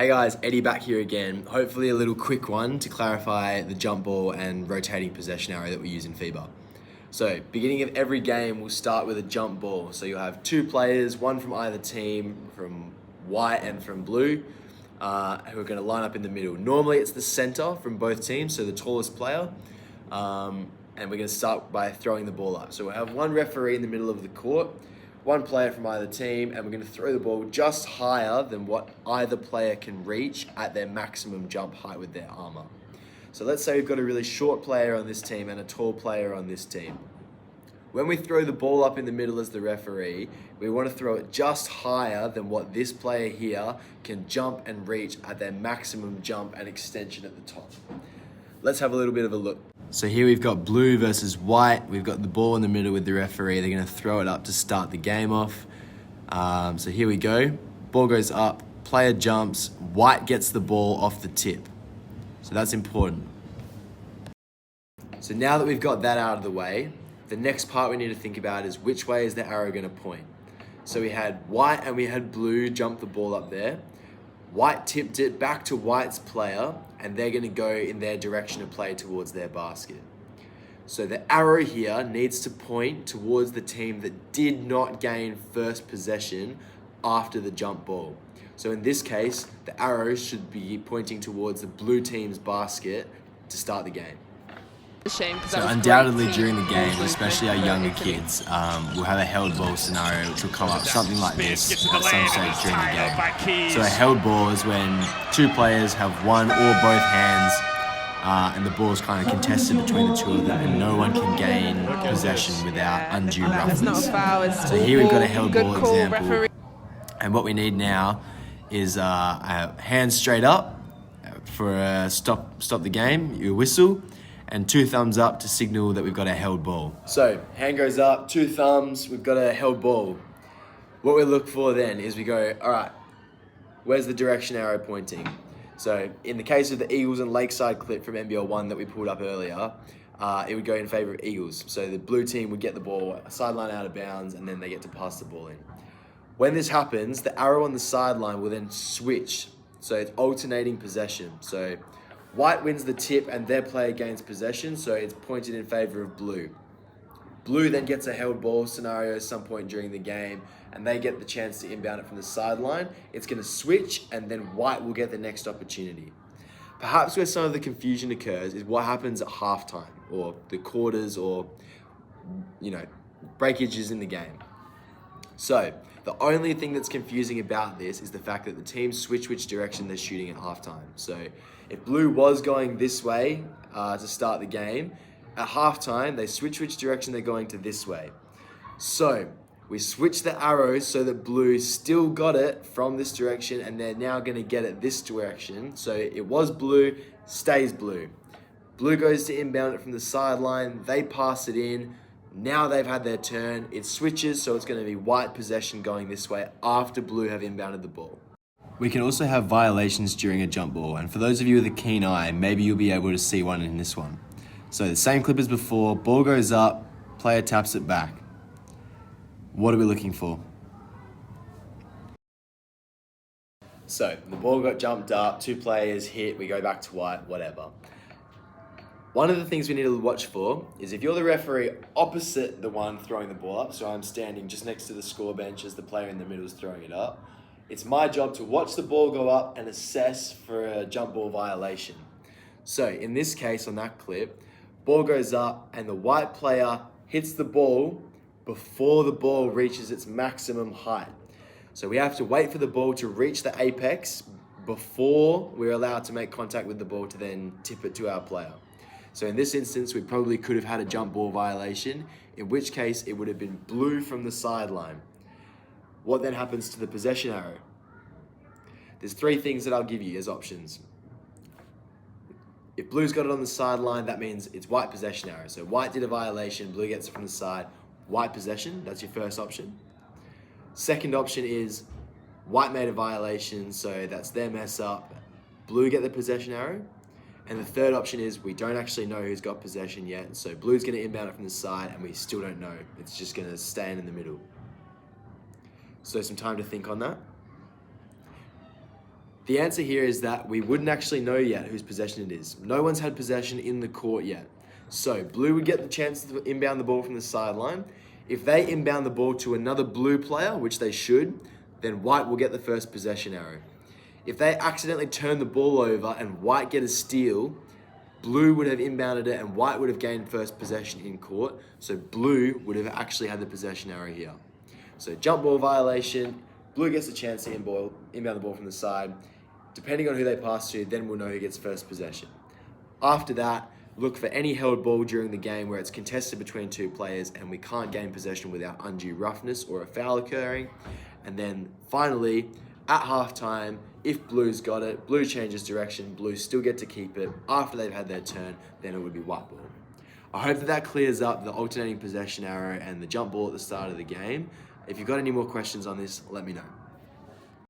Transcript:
Hey guys, Eddie back here again. Hopefully a little quick one to clarify the jump ball and rotating possession arrow that we use in FIBA. So, beginning of every game, we'll start with a jump ball. So you'll have two players, one from either team, from white and from blue, who are going to line up in the middle. Normally it's the center from both teams, so the tallest player. And we're going to start by throwing the ball up. So we'll have one referee in the middle of the court, one player from either team, and we're going to throw the ball just higher than what either player can reach at their maximum jump height with their armor. So let's say we've got a really short player on this team and a tall player on this team. When we throw the ball up in the middle as the referee, we want to throw it just higher than what this player here can jump and reach at their maximum jump and extension at the top. Let's have a little bit of a look. So here we've got blue versus white. We've got the ball in the middle with the referee. They're going to throw it up to start the game off. So here we go. Ball goes up, player jumps, white gets the ball off the tip. So that's important. So now that we've got that out of the way, the next part we need to think about is which way is the arrow going to point. So we had white and we had blue jump the ball up there. White tipped it back to white's player, and they're going to go in their direction of play towards their basket. So the arrow here needs to point towards the team that did not gain first possession after the jump ball. So in this case, the arrow should be pointing towards the blue team's basket to start the game. So undoubtedly during the game, especially our younger kids, we'll have a held ball scenario which will come up something like this at some stage during the game. So a held ball is when two players have one or both hands and the ball is kind of contested between the two of them and no one can gain possession without undue roughness. So here we've got a held ball example, and what we need now is a hand straight up for a stop the game, you whistle, and two thumbs up to signal that we've got a held ball. So, hand goes up, two thumbs, we've got a held ball. What we look for then is we go, all right, where's the direction arrow pointing? So, in the case of the Eagles and Lakeside clip from NBL 1 that we pulled up earlier, it would go in favor of Eagles. So the blue team would get the ball, sideline out of bounds, and then they get to pass the ball in. When this happens, the arrow on the sideline will then switch. So it's alternating possession. So white wins the tip and their player gains possession, so it's pointed in favor of blue. Blue then gets a held ball scenario at some point during the game, and they get the chance to inbound it from the sideline. It's going to switch, and then white will get the next opportunity. Perhaps where some of the confusion occurs is what happens at halftime, or the quarters, or breakages in the game. So the only thing that's confusing about this is the fact that the teams switch which direction they're shooting at halftime. So if blue was going this way to start the game, at halftime they switch which direction they're going to this way. So we switch the arrows so that blue still got it from this direction and they're now going to get it this direction. So it was blue, stays blue. Blue goes to inbound it from the sideline, they pass it in. Now they've had their turn, it switches, so it's going to be white possession going this way after blue have inbounded the ball. We can also have violations during a jump ball, and for those of you with a keen eye, maybe you'll be able to see one in this one. So the same clip as before, ball goes up, player taps it back. What are we looking for? So the ball got jumped up, two players hit, we go back to white, whatever. One of the things we need to watch for is if you're the referee opposite the one throwing the ball up, so I'm standing just next to the score bench as the player in the middle is throwing it up, it's my job to watch the ball go up and assess for a jump ball violation. So in this case, on that clip, ball goes up and the white player hits the ball before the ball reaches its maximum height. So we have to wait for the ball to reach the apex before we're allowed to make contact with the ball to then tip it to our player. So in this instance, we probably could have had a jump ball violation, in which case it would have been blue from the sideline. What then happens to the possession arrow? There's three things that I'll give you as options. If blue's got it on the sideline, that means it's white possession arrow. So white did a violation, blue gets it from the side, white possession, that's your first option. Second option is white made a violation, so that's their mess up, blue get the possession arrow. And the third option is we don't actually know who's got possession yet, so blue's going to inbound it from the side and we still don't know. It's just going to stand in the middle. So some time to think on that. The answer here is that we wouldn't actually know yet whose possession it is. No one's had possession in the court yet. So blue would get the chance to inbound the ball from the sideline. If they inbound the ball to another blue player, which they should, then white will get the first possession arrow. If they accidentally turn the ball over and white get a steal, blue would have inbounded it and white would have gained first possession in court. So blue would have actually had the possession arrow here. So jump ball violation, blue gets a chance to inbound the ball from the side. Depending on who they pass to, then we'll know who gets first possession. After that, look for any held ball during the game where it's contested between two players and we can't gain possession without undue roughness or a foul occurring. And then finally, at halftime, if blue's got it, blue changes direction, blue still get to keep it. After they've had their turn, then it would be white ball. I hope that clears up the alternating possession arrow and the jump ball at the start of the game. If you've got any more questions on this, let me know.